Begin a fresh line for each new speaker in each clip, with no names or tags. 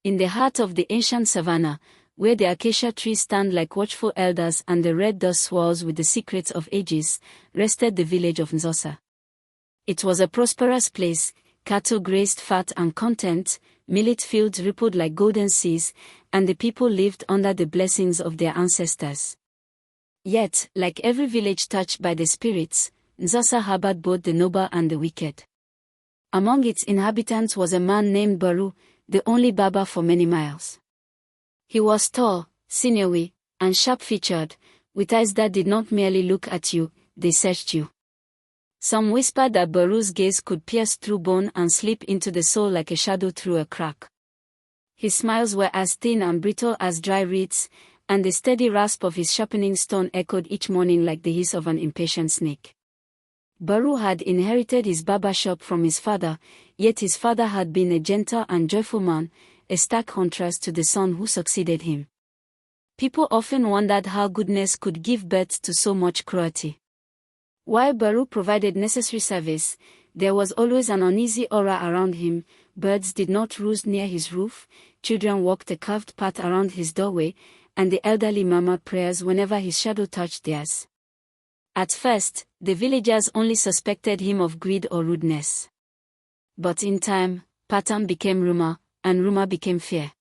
In the heart of the ancient savanna, where the acacia trees stand like watchful elders and the red dust swirls with the secrets of ages, rested the village of Nzaasa. It was a prosperous place, cattle grazed fat and content, millet fields rippled like golden seas, and the people lived under the blessings of their ancestors. Yet, like every village touched by the spirits, Nzaasa harbored both the noble and the wicked. Among its inhabitants was a man named Barber, the only barber for many miles. He was tall, sinewy, and sharp-featured, with eyes that did not merely look at you, they searched you. Some whispered that Barber's gaze could pierce through bone and slip into the soul like a shadow through a crack. His smiles were as thin and brittle as dry reeds, and the steady rasp of his sharpening stone echoed each morning like the hiss of an impatient snake. Barber had inherited his barber shop from his father, yet his father had been a gentle and joyful man, a stark contrast to the son who succeeded him. People often wondered how goodness could give birth to so much cruelty. While Barber provided necessary service, there was always an uneasy aura around him. Birds did not roost near his roof, children walked a carved path around his doorway, and the elderly murmured prayers whenever his shadow touched theirs. At first, the villagers only suspected him of greed or rudeness. But in time, pattern became rumor, and rumor became fear.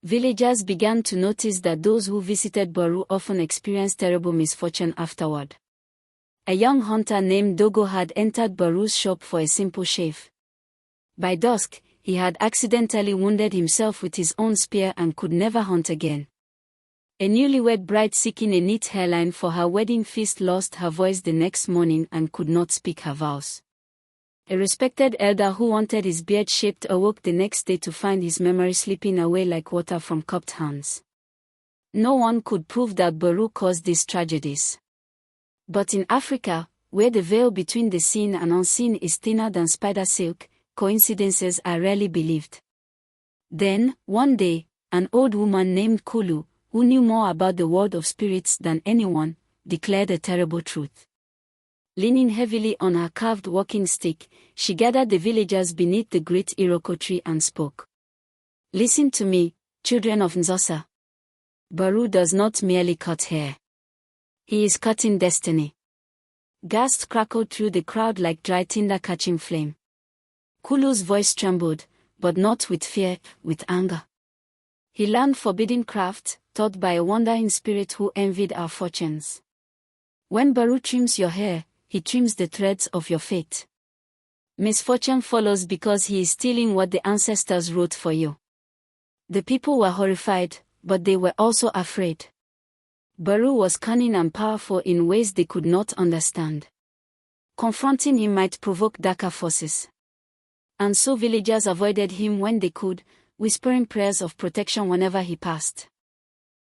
Villagers began to notice that those who visited Barber often experienced terrible misfortune afterward. A young hunter named Dogo had entered Barber's shop for a simple shave. By dusk, he had accidentally wounded himself with his own spear and could never hunt again. A newlywed bride seeking a neat hairline for her wedding feast lost her voice the next morning and could not speak her vows. A respected elder who wanted his beard shaped awoke the next day to find his memory slipping away like water from cupped hands. No one could prove that Barber caused these tragedies. But in Africa, where the veil between the seen and unseen is thinner than spider silk, coincidences are rarely believed. Then, one day, an old woman named Kulu, who knew more about the world of spirits than anyone, declared a terrible truth. Leaning heavily on her carved walking stick, she gathered the villagers beneath the great Iroko tree and spoke. "Listen to me, children of Nzaasa. Barber does not merely cut hair. He is cutting destiny." Gasps crackled through the crowd like dry tinder catching flame. Kulu's voice trembled, but not with fear, with anger. He learned forbidden craft, taught by a wandering spirit who envied our fortunes. When Barber trims your hair, he trims the threads of your fate. Misfortune follows because he is stealing what the ancestors wrote for you. The people were horrified, but they were also afraid. Barber was cunning and powerful in ways they could not understand. Confronting him might provoke darker forces. And so villagers avoided him when they could, whispering prayers of protection whenever he passed.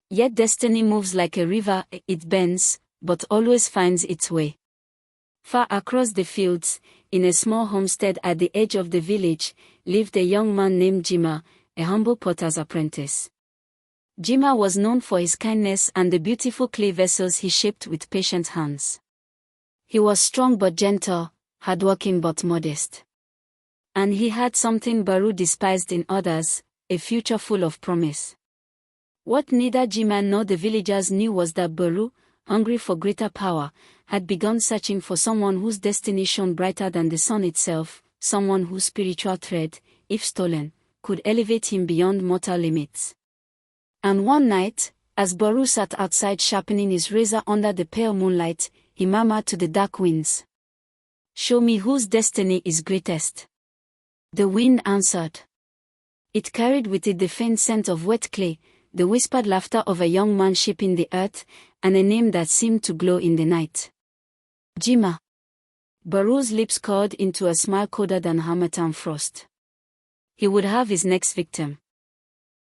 Yet destiny moves like a river, it bends, but always finds its way. Far across the fields, in a small homestead at the edge of the village, lived a young man named Jima, a humble potter's apprentice. Jima was known for his kindness and the beautiful clay vessels he shaped with patient hands. He was strong but gentle, hardworking but modest. And he had something Barber despised in others, a future full of promise. What neither Jima nor the villagers knew was that Barber, hungry for greater power, had begun searching for someone whose destiny shone brighter than the sun itself, someone whose spiritual thread, if stolen, could elevate him beyond mortal limits. And one night, as Barber sat outside sharpening his razor under the pale moonlight, he murmured to the dark winds, "Show me whose destiny is greatest." The wind answered. It carried with it the faint scent of wet clay, the whispered laughter of a young man shaping the earth, and a name that seemed to glow in the night. Jima. Barber's lips curled into a smile colder than harmattan frost. He would have his next victim.